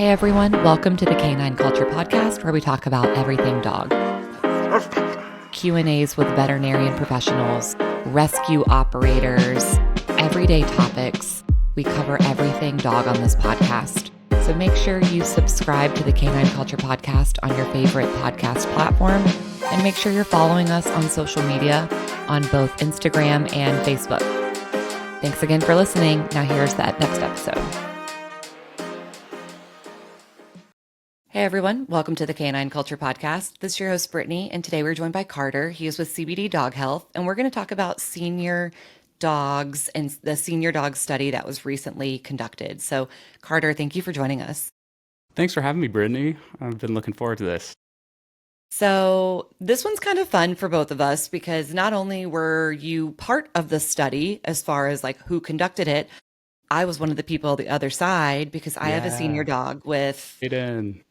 Hey everyone, welcome to the Canine Culture Podcast, where we talk about everything dog. Q&As with veterinarian professionals, rescue operators, everyday topics. We cover everything dog on this podcast. So make sure you subscribe to the Canine Culture Podcast on your favorite podcast platform, and make sure you're following us on social media on both Instagram and Facebook. Thanks again for listening. Now here's that next episode. Hey everyone, welcome to the Canine Culture Podcast. This is your host, Brittany, and today we're joined by Carter. He is with CBD Dog Health, and we're going to talk about senior dogs and the senior dog study that was recently conducted. So, Carter, thank you for joining us. Thanks for having me, Brittany. I've been looking forward to this. So, this one's kind of fun for both of us because not only were you part of the study as far as like who conducted it, I was one of the people on the other side because I have a senior dog with... Aiden.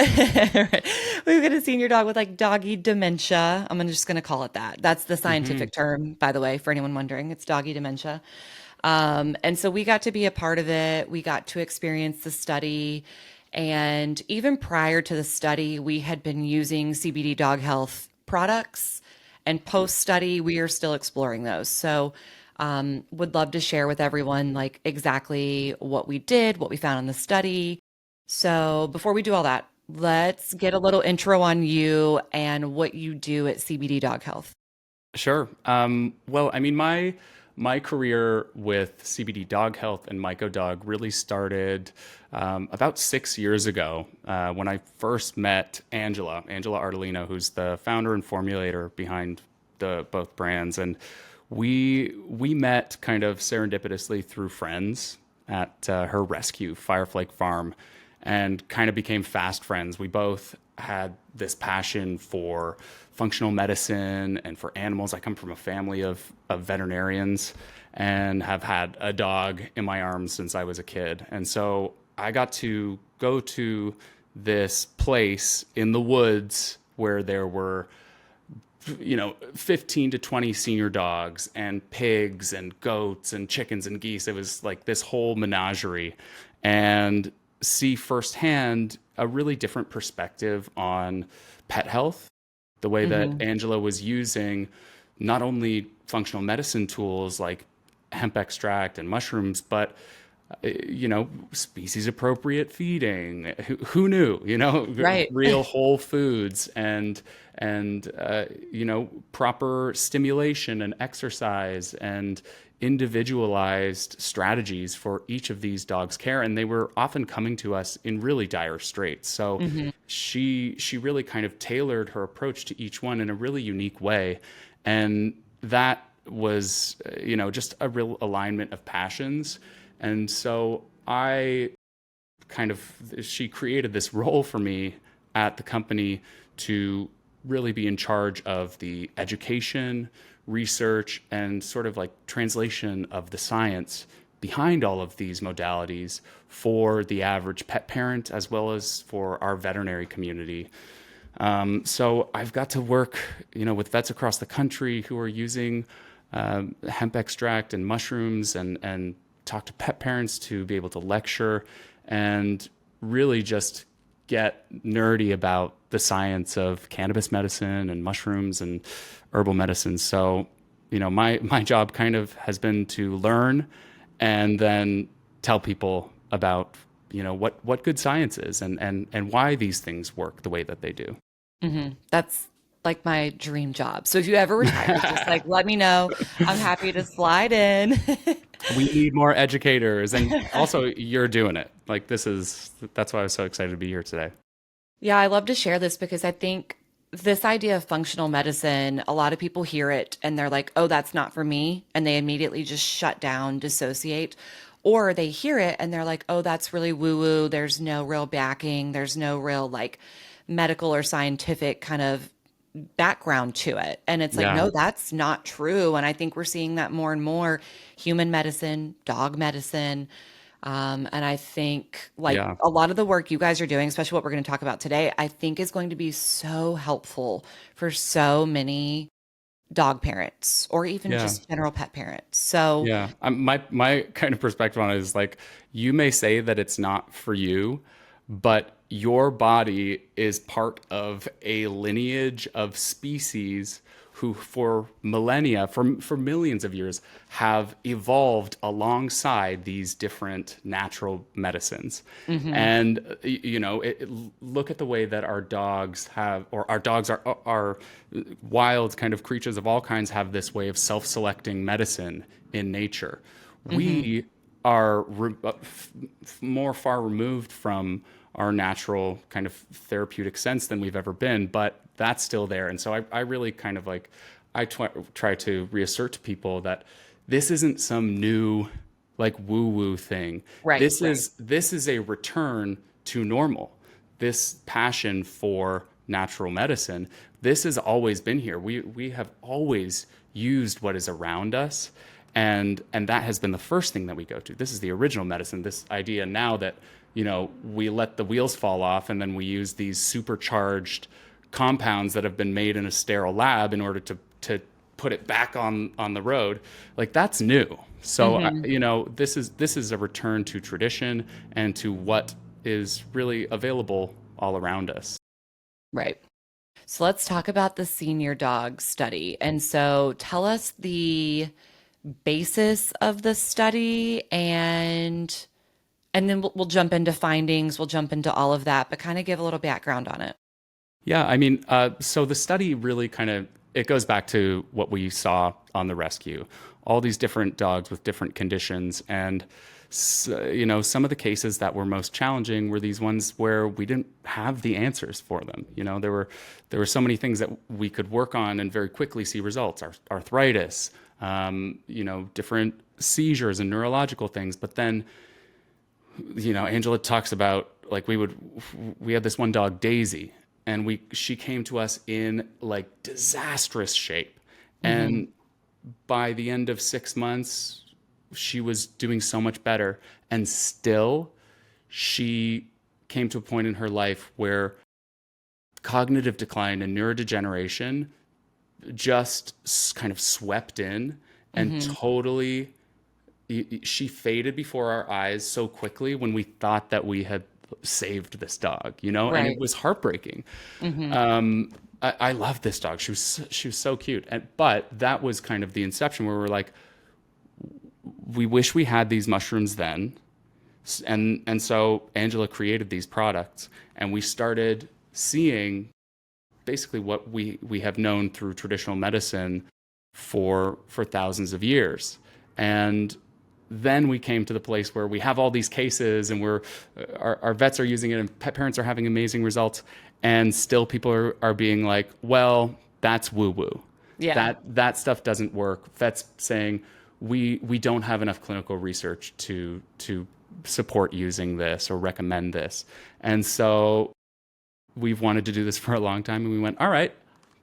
We've got a senior dog with like doggy dementia. I'm just going to call it that. That's the scientific term, by the way, for anyone wondering. It's doggy dementia. And so we got to be a part of it. We got to experience the study. And even prior to the study, we had been using CBD Dog Health products. And post-study, we are still exploring those. So would love to share with everyone like exactly what we did, what we found in the study. So before we do all that, let's get a little intro on you and what you do at CBD Dog Health. Sure. Well, I mean, my career with CBD Dog Health and MycoDog really started about 6 years ago when I first met Angela Artolino, who's the founder and formulator behind both brands. And we met kind of serendipitously through friends at her rescue, Fireflake Farm, and kind of became fast friends. We both had this passion for functional medicine and for animals. I come from a family of veterinarians and have had a dog in my arms since I was a kid. And so I got to go to this place in the woods where there were 15 to 20 senior dogs and pigs and goats and chickens and geese. It was like this whole menagerie, and see firsthand a really different perspective on pet health, the way that Angela was using not only functional medicine tools like hemp extract and mushrooms, but species appropriate feeding. Who knew? Right. Real whole foods and proper stimulation and exercise and individualized strategies for each of these dogs' care. And they were often coming to us in really dire straits. So she really kind of tailored her approach to each one in a really unique way. And that was, just a real alignment of passions. And so she created this role for me at the company to really be in charge of the education, research, and sort of like translation of the science behind all of these modalities for the average pet parent as well as for our veterinary community. So I've got to work, with vets across the country who are using hemp extract and mushrooms and talk to pet parents to be able to lecture and really just get nerdy about the science of cannabis medicine and mushrooms and herbal medicine. So, my job kind of has been to learn and then tell people about, what good science is and why these things work the way that they do. That's like my dream job. So if you ever retire, just like let me know. I'm happy to slide in. We need more educators, and also you're doing it. Like that's why I was so excited to be here today. Yeah, I love to share this because I think this idea of functional medicine, a lot of people hear it and they're like, oh, that's not for me. And they immediately just shut down, dissociate. Or they hear it and they're like, oh, that's really woo-woo. There's no real backing. There's no real like medical or scientific kind of background to it. And it's like, no, that's not true. And I think we're seeing that more and more. Human medicine, dog medicine. And I think a lot of the work you guys are doing, especially what we're going to talk about today, I think is going to be so helpful for so many dog parents or even just general pet parents. So my kind of perspective on it is like, you may say that it's not for you, but your body is part of a lineage of species who for millennia, for millions of years, have evolved alongside these different natural medicines. Mm-hmm. And look at the way that our dogs have, or our dogs are wild kind of creatures of all kinds, have this way of self-selecting medicine in nature. Mm-hmm. We are more far removed from our natural kind of therapeutic sense than we've ever been, but that's still there. And so I really kind of like, try to reassert to people that this isn't some new like woo woo thing. Right. This is a return to normal. This passion for natural medicine, this has always been here. We have always used what is around us, and that has been the first thing that we go to. This is the original medicine. This idea now that we let the wheels fall off and then we use these supercharged compounds that have been made in a sterile lab in order to put it back on the road, like that's new. So Mm-hmm. this is a return to tradition and to what is really available all around us. Right. So let's talk about the senior dog study. And so tell us the basis of the study, and then we'll jump into findings, we'll jump into all of that, but kind of give a little background on it. Yeah, I mean, so the study really it goes back to what we saw on the rescue, all these different dogs with different conditions. And, some of the cases that were most challenging were these ones where we didn't have the answers for them. There were so many things that we could work on and very quickly see results, arthritis, different seizures and neurological things. But then, Angela talks about like we had this one dog, Daisy, and she came to us in like disastrous shape. Mm-hmm. And by the end of 6 months, she was doing so much better. And still, she came to a point in her life where cognitive decline and neurodegeneration just kind of swept in and Mm-hmm. totally, she faded before our eyes so quickly when we thought that we had saved this dog, and it Right. was heartbreaking. Mm-hmm. I love this dog. She was so cute. But that was kind of the inception where we're like, we wish we had these mushrooms then. And so Angela created these products, and we started seeing basically what we have known through traditional medicine for thousands of years. And then we came to the place where we have all these cases, and our vets are using it, and pet parents are having amazing results, and still people are being like, well, that's woo woo. Yeah. That stuff doesn't work. Vets saying we don't have enough clinical research to support using this or recommend this. And so we've wanted to do this for a long time, and we went, all right,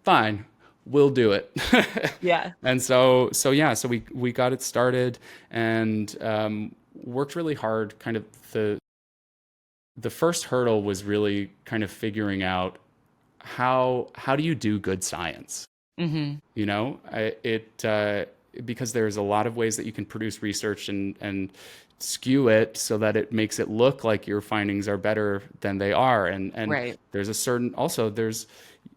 fine, we'll do it. Yeah. And so we got it started, and worked really hard. Kind of the first hurdle was really kind of figuring out how do you do good science. Mm-hmm. Because there's a lot of ways that you can produce research and skew it so that it makes it look like your findings are better than they are. And Right. there's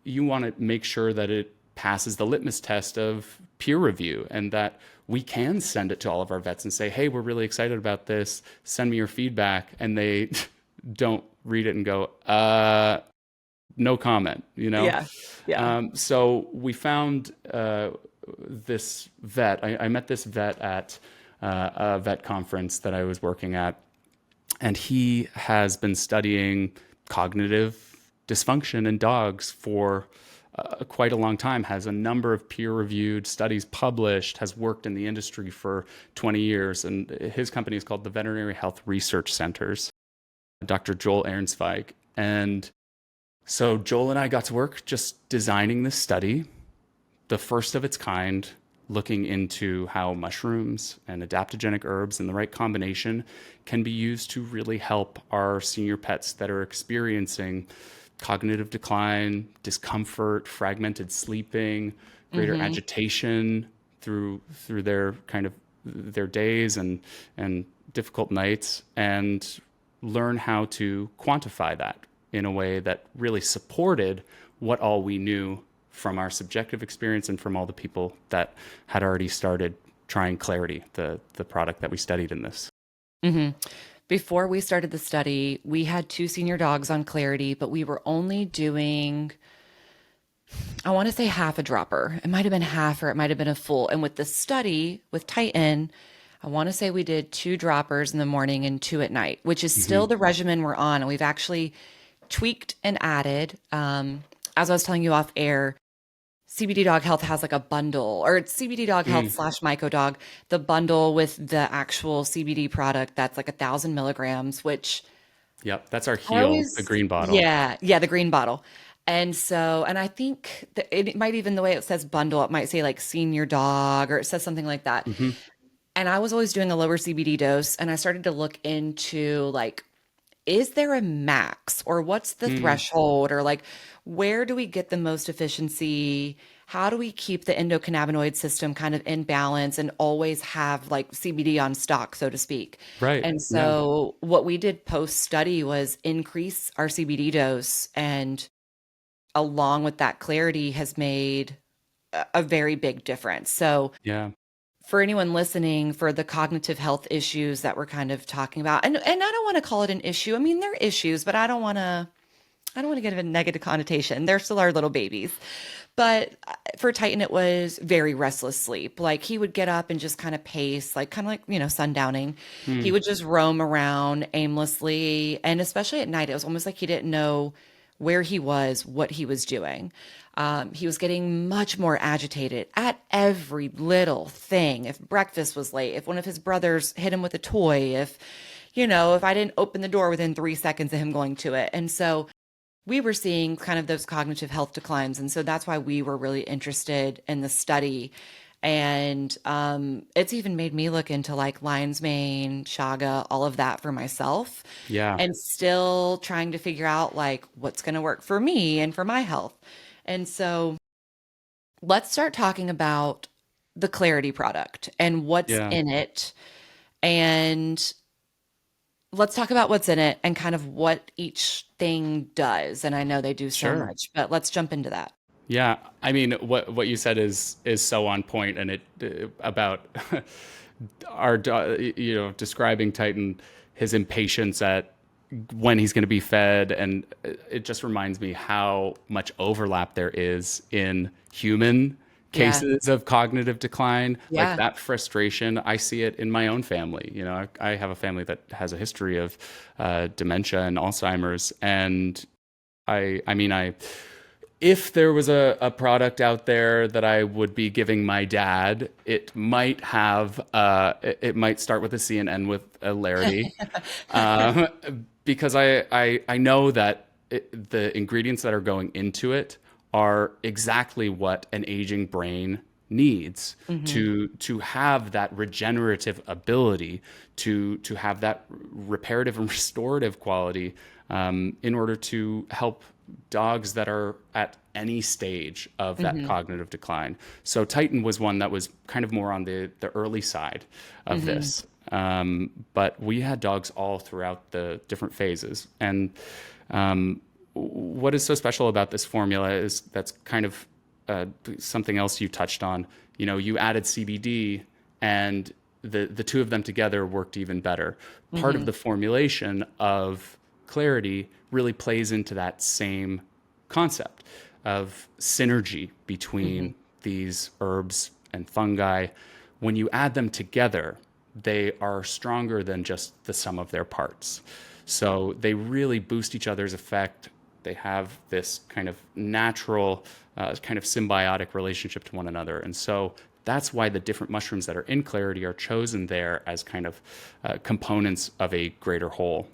you want to make sure that it passes the litmus test of peer review, and that we can send it to all of our vets and say, hey, we're really excited about this. Send me your feedback. And they don't read it and go, no comment, Yeah. Yeah. So we found this vet. I met this vet at a vet conference that I was working at, and he has been studying cognitive dysfunction in dogs for quite a long time, has a number of peer-reviewed studies published, has worked in the industry for 20 years, and his company is called the Veterinary Health Research Centers, Dr. Joel Ehrenzweig. And so Joel and I got to work just designing this study, the first of its kind, looking into how mushrooms and adaptogenic herbs in the right combination can be used to really help our senior pets that are experiencing cognitive decline, discomfort, fragmented sleeping, greater Mm-hmm. agitation through their kind of their days and difficult nights. And learn how to quantify that in a way that really supported what all we knew from our subjective experience and from all the people that had already started trying Clarity, the product that we studied in this. Hmm. Before we started the study, we had two senior dogs on Clarity, but we were only doing, I want to say half a dropper. It might have been half or it might have been a full. And with the study with Titan, I want to say we did two droppers in the morning and two at night, which is Hmm. still the regimen we're on. And we've actually tweaked and added. As I was telling you off air, CBD Dog Health has like a bundle, or it's CBD Dog Health Mm. slash MycoDog, the bundle with the actual CBD product that's like 1,000 milligrams, which Yep, that's our I Heal, the always, green bottle. yeah, the green bottle. And so, and I think that it might even, the way it says bundle, it might say like senior dog or it says something like that. Hmm. And I was always doing a lower CBD dose and I started to look into like, is there a max or what's the Mm. threshold or like where do we get the most efficiency? How do we keep the endocannabinoid system kind of in balance and always have like CBD on stock, so to speak? Right. And Yeah. so what we did post study was increase our CBD dose, and along with that clarity has made a very big difference. So Yeah. for anyone listening, for the cognitive health issues that we're kind of talking about, and I don't want to call it an issue. I mean, they're issues, but I don't want to give a negative connotation. They're still our little babies. But for Titan, it was very restless sleep. Like he would get up and just kind of pace, like kind of like, sundowning. He Mm. would just roam around aimlessly. And especially at night, it was almost like he didn't know where he was, what he was doing. He was getting much more agitated at every little thing. If breakfast was late, if one of his brothers hit him with a toy, if I didn't open the door within 3 seconds of him going to it. And so we were seeing kind of those cognitive health declines. And so that's why we were really interested in the study. And it's even made me look into like lion's mane, chaga, all of that for myself, Yeah. and still trying to figure out like what's going to work for me and for my health. And so let's start talking about the Clarity product and what's Yeah. in it. And let's talk about what's in it and kind of what each thing does. And I know they do so Sure. much, but let's jump into that. Yeah, I mean, what you said is so on point, and it about describing Titan, his impatience at when he's going to be fed, and it just reminds me how much overlap there is in human Yeah. cases of cognitive decline. Like Yeah. that frustration, I see it in my own family. I have a family that has a history of dementia and Alzheimer's, and I mean, if there was a product out there that I would be giving my dad, it might it might start with a C and end with a Larity, um, because I know that the ingredients that are going into it are exactly what an aging brain needs Hmm. to have that regenerative ability, to have that reparative and restorative quality, in order to help dogs that are at any stage of that Hmm. cognitive decline. So Titan was one that was kind of more on the early side of Hmm. this. But we had dogs all throughout the different phases. And what is so special about this formula is that's kind of something else you touched on. You added CBD, and the two of them together worked even better. Part of Hmm. the formulation of Clarity really plays into that same concept of synergy Hmm. between these herbs and fungi. When you add them together, they are stronger than just the sum of their parts. So they really boost each other's effect. They have this kind of natural, kind of symbiotic relationship to one another. And so that's why the different mushrooms that are in Clarity are chosen there as kind of components of a greater whole.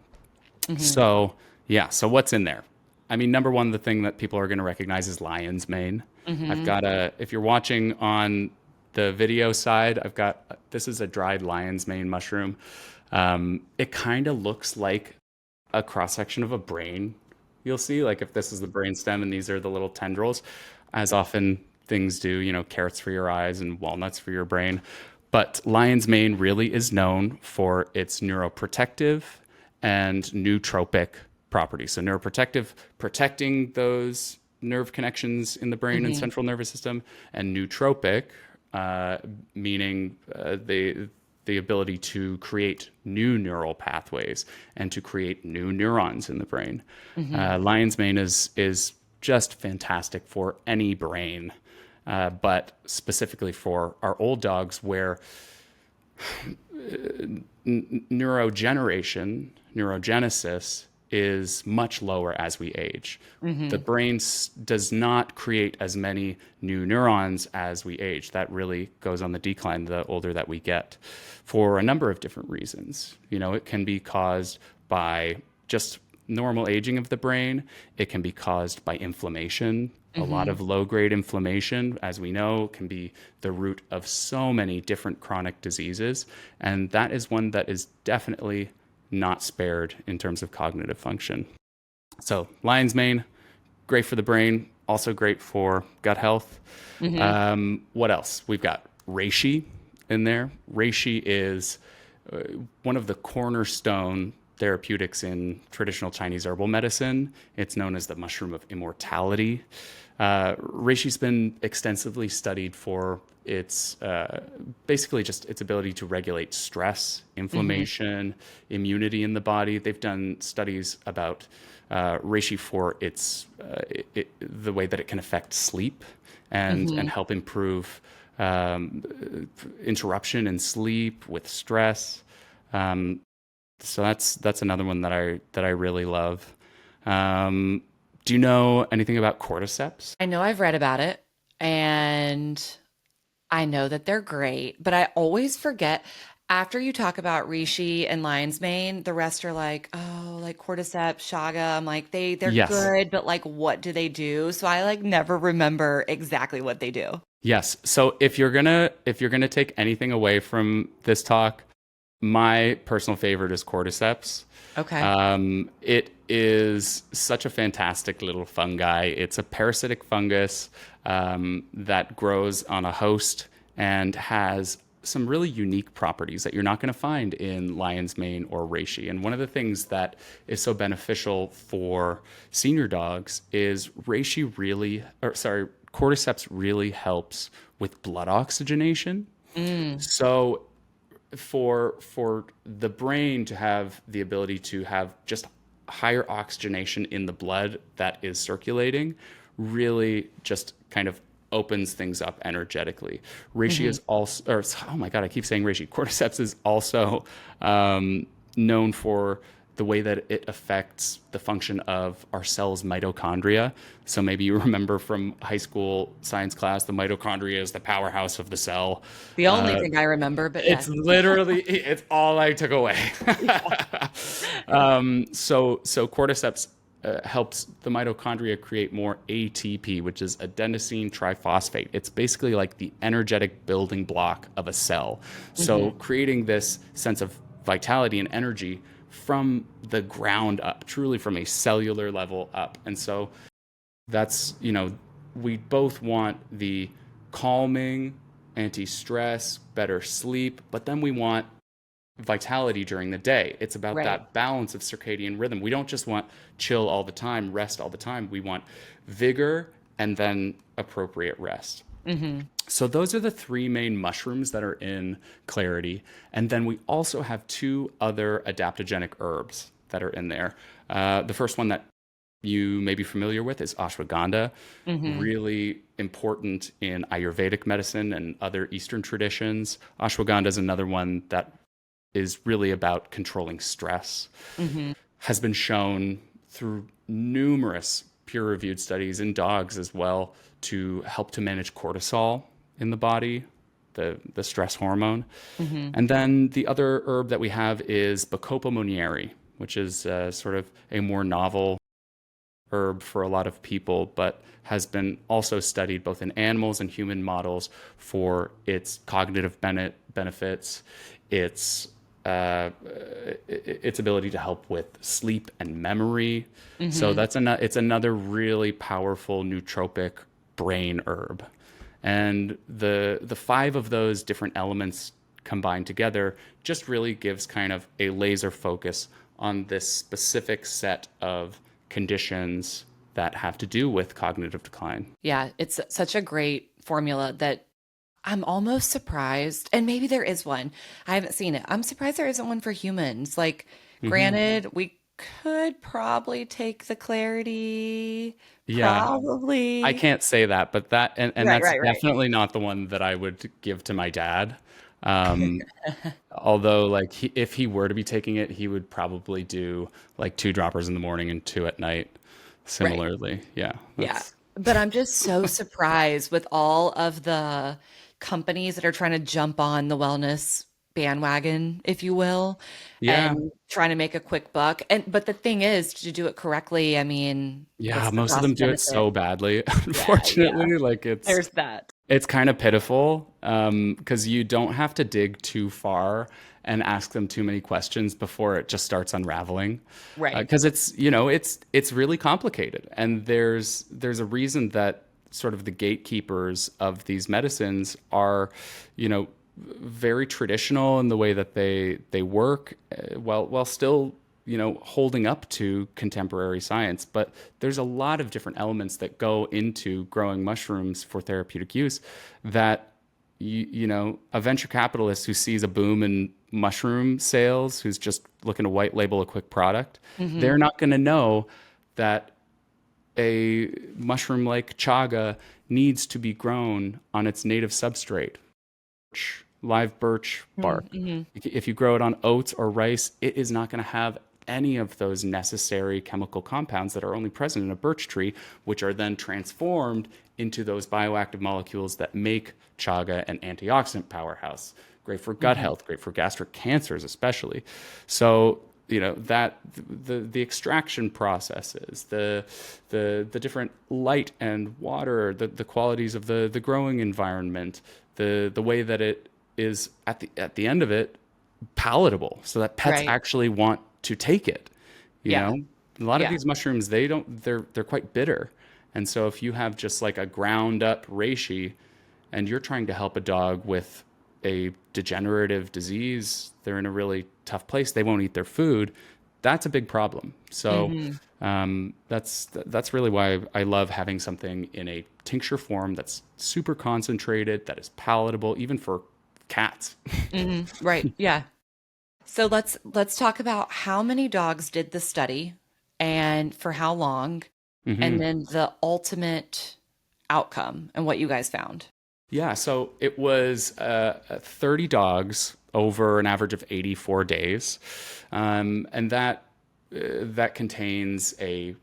Hmm. So, yeah, so what's in there? I mean, number one, the thing that people are going to recognize is lion's mane. I've Hmm. got if you're watching on the video side, this is a dried lion's mane mushroom. It kind of looks like a cross section of a brain. You'll see, like if this is the brain stem and these are the little tendrils, as often things do, carrots for your eyes and walnuts for your brain. But lion's mane really is known for its neuroprotective and nootropic properties. So neuroprotective, protecting those nerve connections in the brain and central nervous system, and nootropic, meaning the ability to create new neural pathways and to create new neurons in the brain. Lion's mane is just fantastic for any brain, but specifically for our old dogs, where neurogenesis is much lower as we age. The brain does not create as many new neurons as we age. That really goes on the decline the older that we get, for a number of different reasons. It can be caused by just normal aging of the brain. It can be caused by inflammation. A lot of low-grade inflammation, as we know, can be the root of so many different chronic diseases. And that is one that is definitely not spared in terms of cognitive function. So lion's mane, great for the brain, also great for gut health. What else? We've got reishi in there. Reishi is one of the cornerstone therapeutics in traditional Chinese herbal medicine. It's known as the mushroom of immortality. Reishi's been extensively studied for its basically just its ability to regulate stress, inflammation, immunity in the body. They've done studies about reishi for the way that it can affect sleep and help improve interruption in sleep with stress. So that's another one that I really love. Do you know anything about cordyceps? I know I've read about it and I know that they're great, but I always forget after you talk about reishi and lion's mane, the rest are like, oh, like cordyceps, shaga. I'm like, they're Yes. good, but like what do they do? So I like never remember exactly what they do. Yes. So if you're gonna take anything away from this talk, my personal favorite is cordyceps. Okay. It is such a fantastic little fungi. It's a parasitic fungus that grows on a host and has some really unique properties that you're not going to find in lion's mane or reishi. And one of the things that is so beneficial for senior dogs is cordyceps really helps with blood oxygenation. So for the brain to have the ability to have just higher oxygenation in the blood that is circulating really just kind of opens things up energetically. Reishi is also, oh my God, I keep saying reishi. Cordyceps is also known for the way that it affects the function of our cell's mitochondria. So maybe you remember from high school science class, the mitochondria is the powerhouse of the cell. The only thing I remember, but It's yes. literally, it's all I took away. So cordyceps helps the mitochondria create more ATP, which is adenosine triphosphate. It's basically like the energetic building block of a cell. So creating this sense of vitality and energy from the ground up, truly from a cellular level up. And so that's, we both want the calming, anti-stress, better sleep, but then we want vitality during the day. It's about that balance of circadian rhythm. We don't just want chill all the time, rest all the time. We want vigor and then appropriate rest. So those are the three main mushrooms that are in Clarity. And then we also have two other adaptogenic herbs that are in there. The first one that you may be familiar with is ashwagandha, really important in Ayurvedic medicine and other Eastern traditions. Ashwagandha is another one that is really about controlling stress, has been shown through numerous peer-reviewed studies in dogs as well to help to manage cortisol in the body, the stress hormone. And then the other herb that we have is bacopa monieri, which is sort of a more novel herb for a lot of people, but has been also studied both in animals and human models for its cognitive benefits, its ability to help with sleep and memory. So it's another really powerful nootropic brain herb. And the five of those different elements combined together just really gives kind of a laser focus on this specific set of conditions that have to do with cognitive decline. Yeah, it's such a great formula that I'm almost surprised, and maybe there is one. I haven't seen it. I'm surprised there isn't one for humans. Like, Hmm. granted, we could probably take the clarity, Yeah, I probably. can't say that, but and Right, that's right, right. definitely not the one that I would give to my dad. Um, Although, like, if he were to be taking it, he would probably do like 2 droppers in the morning and 2 at night. Right. Similarly, yeah, Yeah. that's But I'm just so surprised with all of the companies that are trying to jump on the wellness bandwagon, if you will, yeah, and trying to make a quick buck. And but the thing is, to do it correctly, I mean, yeah. what's the Most of cost them do it benefit? so badly, Yeah, yeah. unfortunately. Like There's that. it's kind of pitiful because you don't have to dig too far and ask them too many questions before it just starts unraveling. Right. Because it's really complicated, and there's a reason that sort of the gatekeepers of these medicines are, you know, very traditional in the way that they work, while still, you know, holding up to contemporary science. But there's a lot of different elements that go into growing mushrooms for therapeutic use that you know, a venture capitalist who sees a boom in mushroom sales, who's just looking to white label a quick product, Hmm. they're not going to know that a mushroom like chaga needs to be grown on its native substrate, live birch bark. Mm-hmm. If you grow it on oats or rice, it is not going to have any of those necessary chemical compounds that are only present in a birch tree, which are then transformed into those bioactive molecules that make chaga an antioxidant powerhouse. Great for gut Hmm. health, great for gastric cancers, especially. So, you know, that the extraction processes, the different light and water, the qualities of the growing environment, the way that it is at the end of it palatable, so that pets Right. actually want to take it. You Yeah. know, a lot of Yeah. these mushrooms, they're quite bitter, and so if you have just like a ground up reishi, and you're trying to help a dog with a degenerative disease, they're in a really tough place. They won't eat their food. That's a big problem. So Hmm. that's really why I love having something in a tincture form that's super concentrated, that is palatable, even for cats. Hmm. Right. Yeah. So let's talk about how many dogs did the study and for how long, and Hmm. then the ultimate outcome and what you guys found. Yeah, so it was 30 dogs over an average of 84 days, and that contains a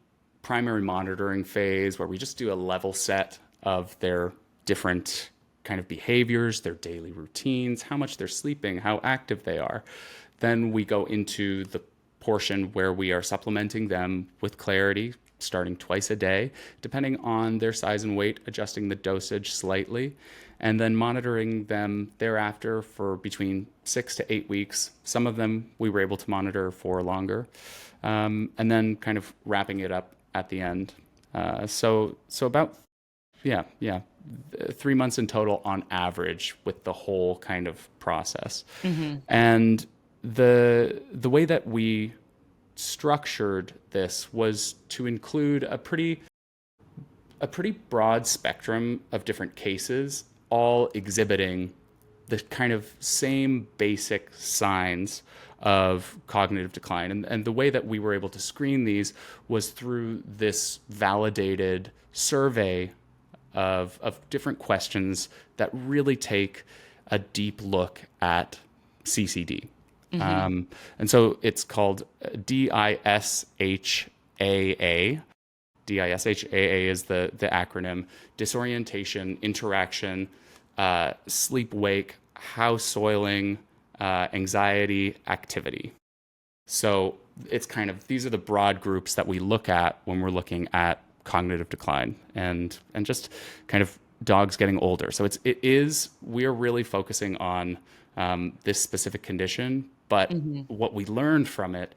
primary monitoring phase where we just do a level set of their different kind of behaviors, their daily routines, how much they're sleeping, how active they are. Then we go into the portion where we are supplementing them with clarity, starting twice a day, depending on their size and weight, adjusting the dosage slightly, and then monitoring them thereafter for between 6 to 8 weeks. Some of them we were able to monitor for longer, and then kind of wrapping it up at the end. So about, yeah, 3 months in total on average with the whole kind of process. Hmm. And the way that we structured this was to include a pretty broad spectrum of different cases, all exhibiting the kind of same basic signs of cognitive decline. And the way that we were able to screen these was through this validated survey of different questions that really take a deep look at CCD. Hmm. And so it's called DISHAA. DISHAA is the acronym: disorientation, interaction, sleep wake, house soiling, anxiety, activity. So it's kind of, these are the broad groups that we look at when we're looking at cognitive decline and just kind of dogs getting older. So we're really focusing on this specific condition, but Hmm. what we learned from it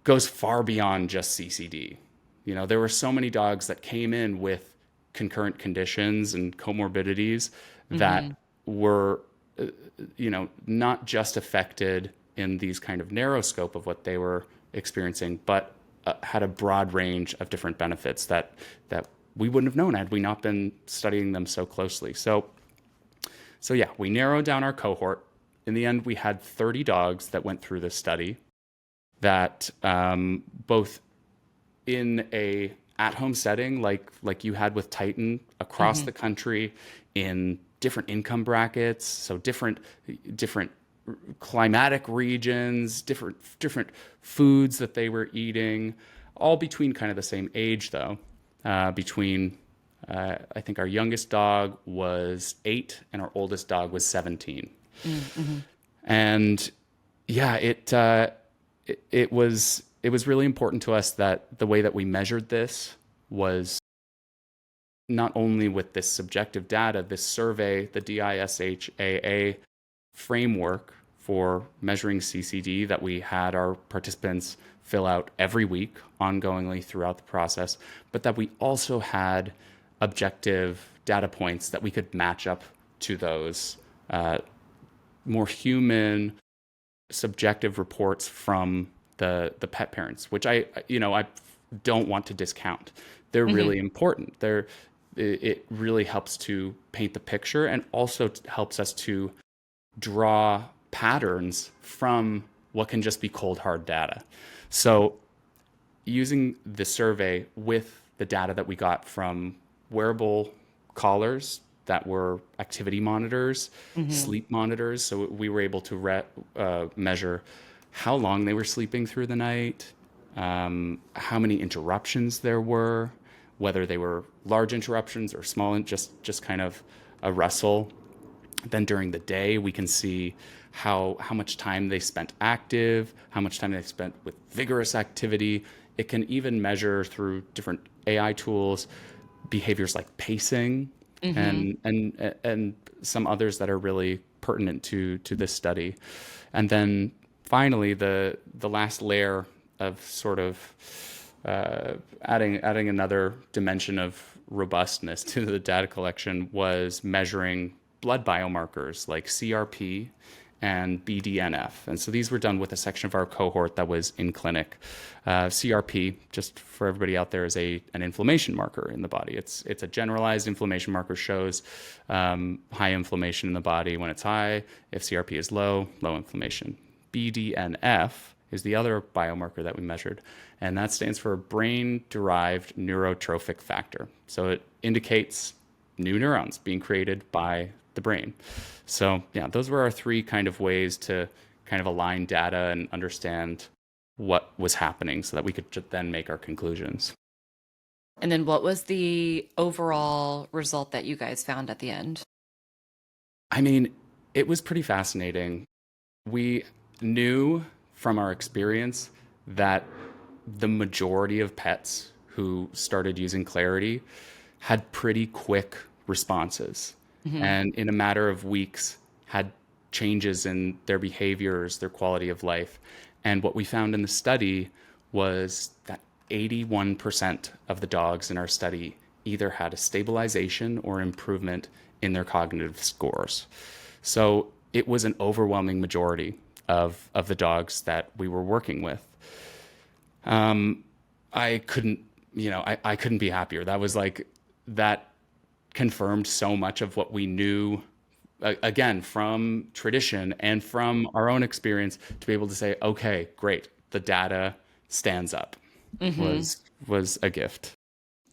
goes far beyond just CCD. You know, there were so many dogs that came in with concurrent conditions and comorbidities that Hmm. were, you know, not just affected in these kind of narrow scope of what they were experiencing, but had a broad range of different benefits that we wouldn't have known had we not been studying them so closely. So yeah, we narrowed down our cohort. In the end, we had 30 dogs that went through this study that both in a at-home setting like you had with Titan across the country, in different income brackets, so different climatic regions, different foods that they were eating, all between kind of the same age though. I think our youngest dog was 8 and our oldest dog was 17. And yeah, it was really important to us that the way that we measured this was not only with this subjective data, this survey, the DISHAA framework for measuring CCD that we had our participants fill out every week ongoingly throughout the process, but that we also had objective data points that we could match up to those more human subjective reports from the pet parents, which I don't want to discount. They're really important. It really helps to paint the picture and also helps us to draw patterns from what can just be cold, hard data. So using the survey with the data that we got from wearable collars that were activity monitors, sleep monitors, so we were able to measure how long they were sleeping through the night, how many interruptions there were, whether they were large interruptions or small, just kind of a rustle. Then during the day, we can see how much time they spent active, how much time they spent with vigorous activity. It can even measure through different AI tools behaviors like pacing and some others that are really pertinent to this study. And then finally, the last layer of sort of adding another dimension of robustness to the data collection was measuring blood biomarkers like CRP and BDNF. And so these were done with a section of our cohort that was in clinic. CRP, just for everybody out there, is an inflammation marker in the body. It's a generalized inflammation marker, shows high inflammation in the body when it's high. If CRP is low inflammation. BDNF is the other biomarker that we measured, and that stands for brain-derived neurotrophic factor. So it indicates new neurons being created by the brain. So yeah, those were our three kind of ways to kind of align data and understand what was happening so that we could then make our conclusions. And then what was the overall result that you guys found at the end? I mean, it was pretty fascinating. We knew from our experience that the majority of pets who started using Clarity had pretty quick responses. And in a matter of weeks had changes in their behaviors, their quality of life. And what we found in the study was that 81% of the dogs in our study either had a stabilization or improvement in their cognitive scores. So it was an overwhelming majority of the dogs that we were working with. I couldn't be happier. That was like, that confirmed so much of what we knew, again, from tradition and from our own experience, to be able to say, okay, great, the data stands up, was a gift.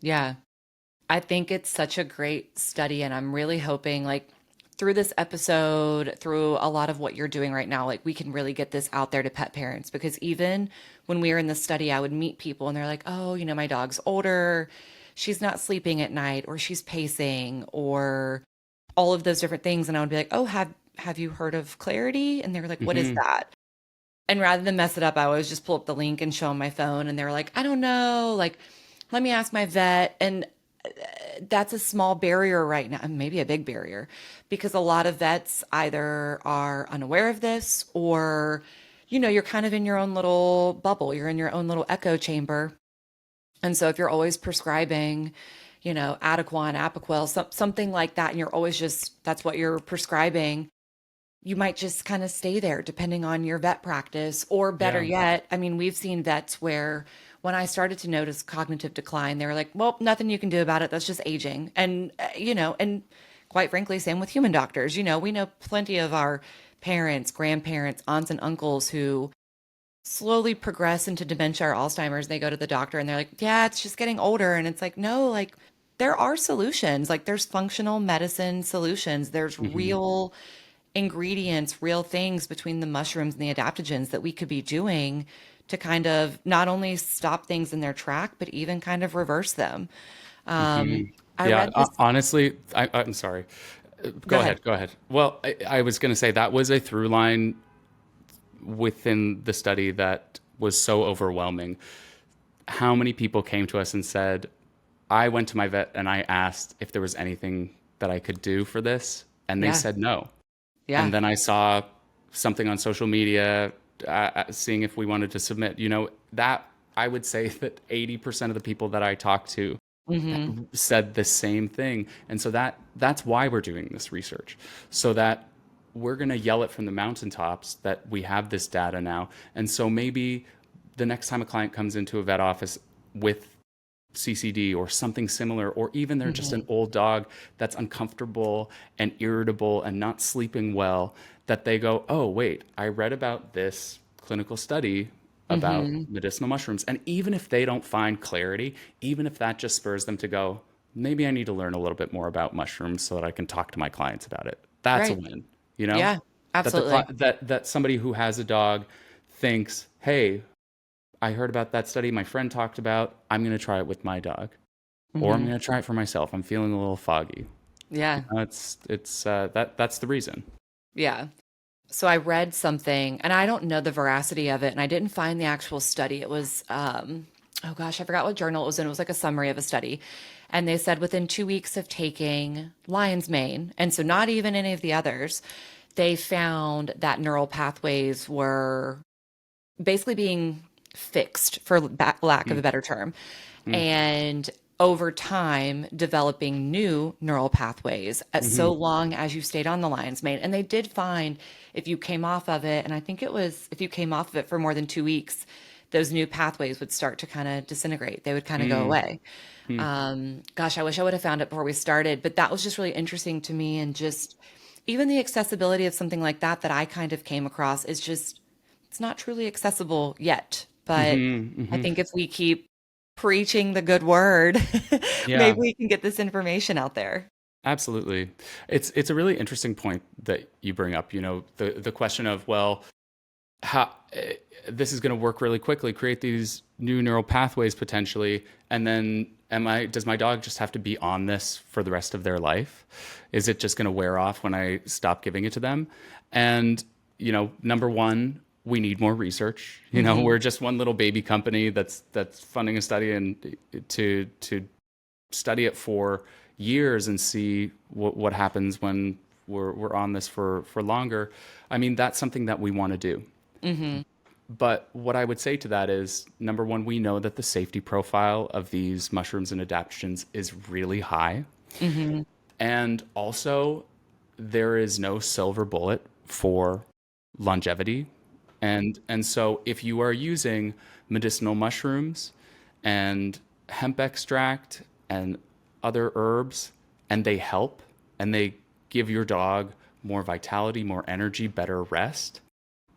Yeah. I think it's such a great study, and I'm really hoping, like, through this episode, through a lot of what you're doing right now, like, we can really get this out there to pet parents. Because even when we were in the study, I would meet people and they're like, oh, my dog's older, she's not sleeping at night, or she's pacing, or all of those different things. And I would be like, oh, have you heard of Clarity? And they were like, what is that? And rather than mess it up, I always just pull up the link and show them my phone. And they were like, I don't know, like, let me ask my vet. And that's a small barrier right now, maybe a big barrier, because a lot of vets either are unaware of this, or, you're kind of in your own little bubble. You're in your own little echo chamber. And so if you're always prescribing, Adequan, Apoquel, something like that, and you're always that's what you're prescribing, you might just kind of stay there depending on your vet practice. Or better Yeah. yet, I mean, we've seen vets where when I started to notice cognitive decline, they were like, well, nothing you can do about it. That's just aging. And, and quite frankly, same with human doctors. We know plenty of our parents, grandparents, aunts, and uncles who slowly progress into dementia or Alzheimer's. They go to the doctor and they're like, yeah, it's just getting older. And it's like, no, like there are solutions. Like there's functional medicine solutions. There's Hmm. real ingredients, real things between the mushrooms and the adaptogens that we could be doing to kind of not only stop things in their track, but even kind of reverse them. Hmm. I Yeah. read this. Honestly, I'm sorry. Go Go ahead. ahead. Go ahead. Well, I was going to say that was a through line within the study that was so overwhelming. How many people came to us and said, I went to my vet and I asked if there was anything that I could do for this, and they Yeah. said no. And Yeah. then I saw something on social media, seeing if we wanted to submit. That I would say that 80% of the people that I talked to Hmm. said the same thing. And so that's why we're doing this research, so that we're going to yell it from the mountaintops that we have this data now. And so maybe the next time a client comes into a vet office with CCD or something similar, or even they're just an Hmm. old dog that's uncomfortable and irritable and not sleeping well, that they go, oh, wait, I read about this clinical study about Hmm. medicinal mushrooms. And even if they don't find clarity, even if that just spurs them to go, maybe I need to learn a little bit more about mushrooms so that I can talk to my clients about it. That's a Right. win, you know? Yeah. That the Absolutely. that somebody who has a dog thinks, hey, I heard about that study my friend talked about. I'm going to try it with my dog, or I'm Hmm. going to try it for myself. I'm feeling a little foggy. Yeah. That's the reason. Yeah. So I read something, and I don't know the veracity of it, and I didn't find the actual study. It was, oh gosh, I forgot what journal it was in. It was like a summary of a study. And they said within 2 weeks of taking lion's mane, and so not even any of the others, they found that neural pathways were basically being fixed, for lack of Mm, a better term, mm, and over time developing new neural pathways at so mhm, long as you stayed on the lion's mane. And they did find if you came off of it, and I think it was if you came off of it for more than 2 weeks, those new pathways would start to kind of disintegrate. They would kind of go mm, away. mm. Gosh, I wish I would have found it before we started, but that was just really interesting to me. And just even the accessibility of something like that I kind of came across is just, it's not truly accessible yet. But Mhm, I mhm. think if we keep preaching the good word, maybe Yeah, we can get this information out there. absolutely. It's a really interesting point that you bring up. The question of, well, how this is going to work really quickly, create these new neural pathways potentially, and then does my dog just have to be on this for the rest of their life? Is it just going to wear off when I stop giving it to them? And number one, we need more research. Hmm. We're just one little baby company that's funding a study, and to study it for years and see what happens when we're on this for longer. I mean, that's something that we want to do. Hmm. But what I would say to that is, number one, we know that the safety profile of these mushrooms and adaptogens is really high. Hmm. And also, there is no silver bullet for longevity. And so if you are using medicinal mushrooms and hemp extract and other herbs, and they help and they give your dog more vitality, more energy, better rest,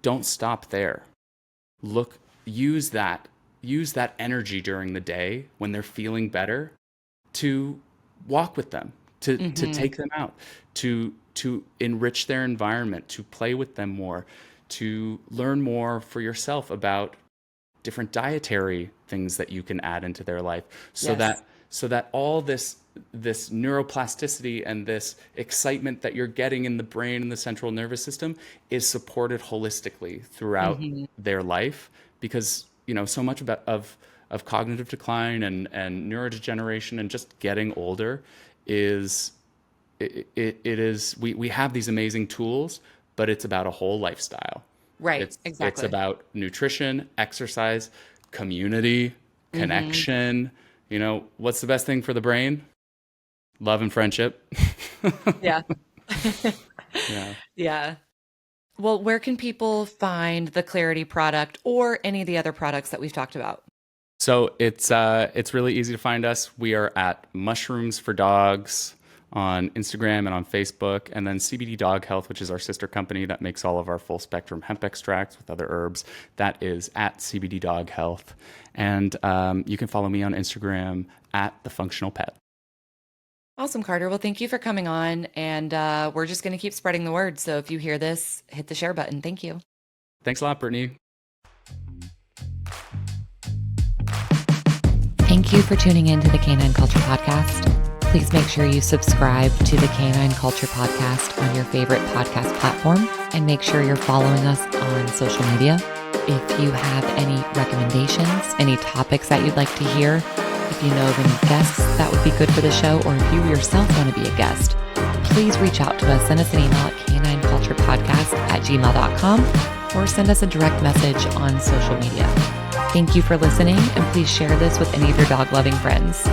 don't stop there. Look, use that energy during the day when they're feeling better to walk with them, to Hmm. take them out, to enrich their environment, to play with them more, to learn more for yourself about different dietary things that you can add into their life, so Yes. that all this neuroplasticity and this excitement that you're getting in the brain and the central nervous system is supported holistically throughout Hmm. their life. Because so much of cognitive decline and neurodegeneration and just getting older is it is we have these amazing tools, but it's about a whole lifestyle. Right. It's Exactly. about nutrition, exercise, community, Hmm. connection. What's the best thing for the brain? Love and friendship. Yeah. Yeah. Yeah. Well, where can people find the Clarity product or any of the other products that we've talked about? So it's really easy to find us. We are at Mushrooms for Dogs on Instagram and on Facebook, and then CBD Dog Health, which is our sister company that makes all of our full spectrum hemp extracts with other herbs. That is at CBD Dog Health, and you can follow me on Instagram at The Functional Pet. Awesome, Carter. Well, thank you for coming on, and we're just going to keep spreading the word. So if you hear this, hit the share button. Thank you. Thanks a lot, Brittany. Thank you for tuning in to the Canine Culture Podcast. Please make sure you subscribe to the Canine Culture Podcast on your favorite podcast platform, and make sure you're following us on social media. If you have any recommendations, any topics that you'd like to hear, if you know of any guests that would be good for the show, or if you yourself want to be a guest, please reach out to us. Send us an email at canineculturepodcast@gmail.com or send us a direct message on social media. Thank you for listening, and please share this with any of your dog-loving friends.